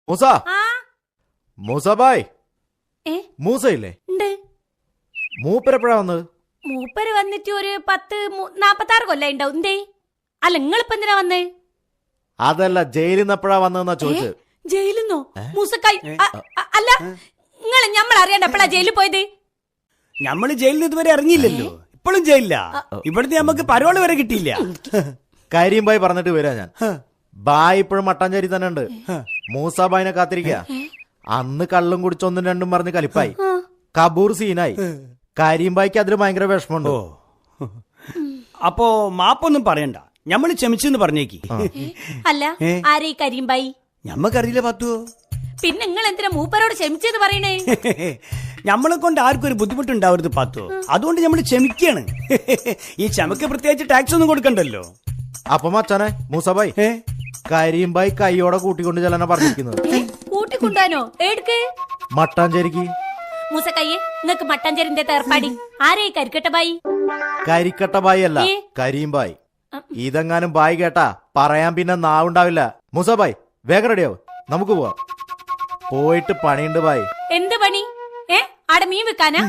മൂസ മൂസബായ് മൂസയില്ലേ? മൂപ്പരെപ്പോഴാ വന്നത്? മൂപ്പര് വന്നിട്ട് ഒരു 46 കൊല്ലം ഉണ്ടാവും. എന്തേ? അല്ല നിങ്ങളിപ്പോ എന്തിനാ വന്നേ? അതല്ല, ജയിലിൽ നിന്ന് എപ്പോഴാ വന്നതെന്നാ ചോദിച്ചത്. ജയിലിന്നോ? മൂസക്കായി അല്ല, നിങ്ങൾ ഞമ്മൾ അറിയാണ്ട് എപ്പോഴാ ജയിലിൽ പോയത്? ഞമ്മള് ജയിലിൽ ഇതുവരെ ഇറങ്ങിയില്ലല്ലോ. ഇപ്പോഴും ജയിലില്ല. ഇവിടുത്തെ നമുക്ക് പരോള് വരെ കിട്ടിയില്ല. കാര്യം ബായ് പറഞ്ഞിട്ട് വരാ ഞാൻ. ബായ് ഇപ്പോഴും മട്ടാഞ്ചേരി തന്നെ ഉണ്ട്. മൂസാബായിനെ കാത്തിരിക്ക. അന്ന് കള്ളും കുടിച്ചൊന്നും രണ്ടും പറഞ്ഞ് കലിപ്പായി. കബൂർ സീനായി. കാരിയമ്പായിക്ക് അതിൽ ഭയങ്കര വിഷമമുണ്ടോ? അപ്പോ മാപ്പൊന്നും പറയണ്ട, ഞമ്മള് ക്ഷമിച്ചെന്ന് പറഞ്ഞേക്ക്. അല്ല, ആരേ കരിയമ്പായി? ഞമ്മക്കറിയില്ല പത്തുവോ. പിന്നെ നിങ്ങൾ എന്തിനാ മൂപ്പരോട് ക്ഷമിച്ചെന്ന് പറയണേ? ഞമ്മളെ കൊണ്ട് ആർക്കും ഒരു ബുദ്ധിമുട്ടുണ്ടാവരുത് പത്തോ, അതുകൊണ്ട് ഞമ്മള് ക്ഷമിക്കാണ്. ഈ ക്ഷമക്ക് പ്രത്യേകിച്ച് ടാക്സ് ഒന്നും കൊടുക്കണ്ടല്ലോ. അപ്പൊ മച്ചാനെ മൂസബായ്, കരിയമ്പായി കൈയോടെ കൂട്ടിക്കൊണ്ട് ചെല്ലാനാ പറഞ്ഞിരിക്കുന്നത്. കൂട്ടിക്കൊണ്ടാനോ? എടുക്ക്. മട്ടാഞ്ചേരിക്ക്. മൂസക്കയ്യെ, നിങ്ങക്ക് മട്ടാഞ്ചേരിന്റെ ഏർപ്പാടി. ആരേ കരിക്കട്ടബായി? കരിക്കട്ടബായി അല്ല, കരിയമ്പായി. ഇതെങ്ങാനും ബായ് കേട്ടാ പറയാൻ പിന്നെ നാവുണ്ടാവില്ല. മൂസബായ് വേഗം റെഡിയാവും, നമുക്ക് പോവാം. പോയിട്ട് പണിയുണ്ട് ബായ്. എന്ത് പണി? ആടെ മീൻ വെക്കാനാ?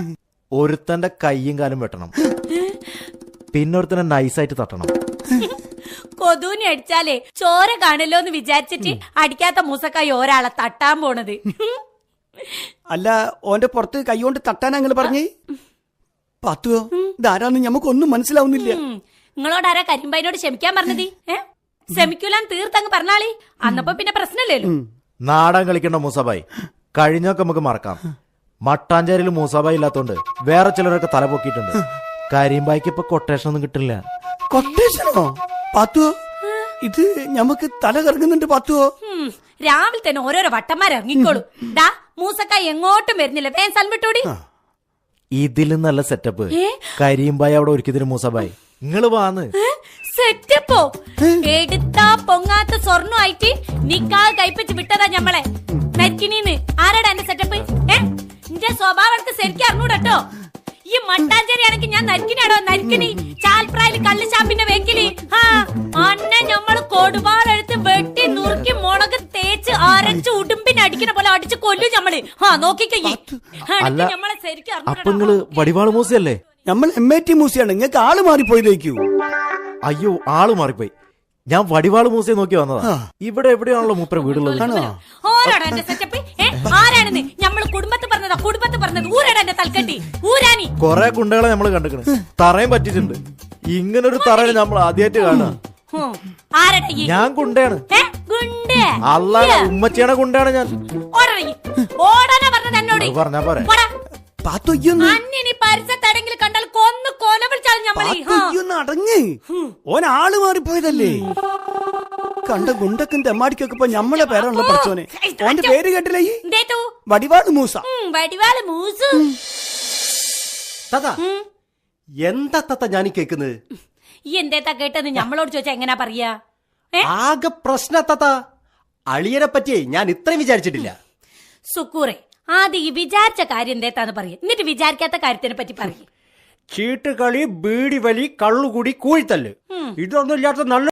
ഒരുത്തന്റെ കയ്യും കാലും വെട്ടണം, പിന്നെ ഒരുത്തനെ നൈസായിട്ട് തട്ടണം. കൊതൂനി അടിച്ചാലേ ചോര കാണല്ലോ എന്ന് വിചാരിച്ചിട്ട് അടിക്കാത്ത മൂസക്കായി ഒരാളെ തട്ടാൻ പോണത്. അല്ല, ഓന്റെ പുറത്ത് കൈകൊണ്ട് തട്ടാൻ അങ്ങനെ പറഞ്ഞേ പത്തുവോ? ഇതാരാന്ന് ഞമ്മക്കൊന്നും മനസ്സിലാവുന്നില്ല. നിങ്ങളോടാരാ കരിമ്പായിനോട് ക്ഷമിക്കാൻ പറഞ്ഞത്? ക്ഷമിക്കൂലാന്ന് തീർത്തങ്ങ് പറഞ്ഞാളി, അന്നപ്പോ പിന്നെ പ്രശ്നമില്ലല്ലോ. നാടൻ കളിക്കണ്ട മൂസബായ്, കഴിഞ്ഞൊക്കെ നമുക്ക് മറക്കാം. മട്ടാഞ്ചേരിയിൽ മൂസബായ് ഇല്ലാത്തോണ്ട് വേറെ ചിലരൊക്കെ തല പൊക്കിയിട്ടുണ്ട്. കരിമ്പായിക്ക് ഇപ്പൊ കൊട്ടേഷൻ ഒന്നും കിട്ടില്ല. കൊട്ടേഷനോ പത്തുവോ? ഇത് ഞമ്മക്ക് തല കറങ്ങുന്നുണ്ട് പത്തുവോ. രാവിലെ തന്നെ ഓരോരോ വട്ടന്മാരിറങ്ങിക്കോളൂ. ഡാ മൂസക്കായി എങ്ങോട്ടും വരുന്നില്ല, വേഗം സ്ഥലം വിട്ടോടി. ഇതിലും നല്ല സെറ്റപ്പ് കരിമ്പായി അവിടെ ഒരുക്കിയതിന് മൂസബായ്. നിങ്ങള് വാന്ന്. സെറ്റപ്പോ? എടുത്താ പൊങ്ങാത്ത സ്വർണ്ണമായിട്ട് നിക്കാഹ് കൈപ്പിച്ച് വിട്ടതാ ഞമ്മളെ. നരിക്കിനീന്ന് ആരാടാ എന്റെ സെറ്റപ്പ്? എന്റെ സ്വഭാവത്തെ ശരിക്കും അറിഞ്ഞൂടട്ടോ. ഈ മട്ടാഞ്ചേരി ആണെങ്കിൽ ഞാൻ നരിക്കിനാടോ നരിക്കിനി. ചാൽപ്രായില് കള്ള് ഷാപ്പിന്റെ വെക്കില് അന്നെ ഞമ്മള് കൊടുവാളെടുത്ത് വെട്ടി നുറുക്കി മുളക് തേച്ച് അരച്ച് ഉടുമ്പിനെ അടിക്കുന്ന പോലെ അടിച്ച് കൊല്ലും ഞമ്മള്. നോക്കിക്കേ, ഞമ്മളെ ശരിക്കും അപ്പൊ നിങ്ങള് വടിവാള് മൂസയല്ലേ? നമ്മൾ MAT മൂസയാണ്. നിങ്ങൾക്ക് ആള് മാറിപ്പോയതേക്കൂ. അയ്യോ, ആള് മാറിപ്പോയി. ഞാൻ വടിവാള് മൂസയെ നോക്കി വന്നതാ. ഇവിടെ എവിടെയാണല്ലോ മൂപ്പര വീടുള്ളത്. ഓരാടാ എന്റെ സെറ്റപ്പ്? ആരാണെന്ന് ഞമ്മള് കുടുംബത്ത് പറഞ്ഞതാ, കുടുംബത്ത് പറഞ്ഞത്. ഊരാടാ എന്റെ തൽക്കട്ടി, ഊരാനി. കൊറേ കുണ്ടകളെ നമ്മള് കണ്ടിക്കണ്, തറയും പറ്റിട്ടുണ്ട്. ഇങ്ങനൊരു തറയിൽ നമ്മൾ ആദ്യമായിട്ട് കാണാ. ഞാൻ കുണ്ടയാണ്. അല്ലാതെ ഉമ്മച്ചിയാണ് കുണ്ടയാണ് ഞാൻ. ഓടാനാ പറഞ്ഞത് എന്നോട്. പറഞ്ഞാ പോരെ. പരിസരത്തെങ്കിലും കണ്ടാൽ കൊന്ന് കൊല വിളിച്ചാലും അടങ്ങ്. ഓനാള് മാറിപ്പോയതല്ലേ? കണ്ട ഗുണ്ടക്കും തെമ്മാടിക്കൊക്കെ ഇപ്പൊ ഞമ്മളെ പേരാണല്ലോ പഠിച്ചോനെ. ഓന്റെ പേര് കേട്ടില്ലേ? വടിവാള് മൂസ. വടിവാള് മൂസ. എന്താ തത്ത ഞാൻ കേക്കുന്നത്? ഈ എന്തേത്താ കേട്ടെന്ന് ഞമ്മളോട് ചോദിച്ചാ എങ്ങനാ പറയാ? ആകെ പ്രശ്ന തത്ത. അളിയനെ പറ്റിയേ ഞാൻ ഇത്രയും വിചാരിച്ചിട്ടില്ല. സുക്കൂറെ, ആദ്യം ഈ വിചാരിച്ച കാര്യം എന്തേത്താന്ന് പറയും, എന്നിട്ട് വിചാരിക്കാത്ത കാര്യത്തിനെ പറ്റി പറയും. ചീട്ടുകളി, ബീഡി വലി, കള്ളുകൂടി, കൂഴിത്തല്ല്, ഇതൊന്നും ഇല്ലാത്ത നല്ല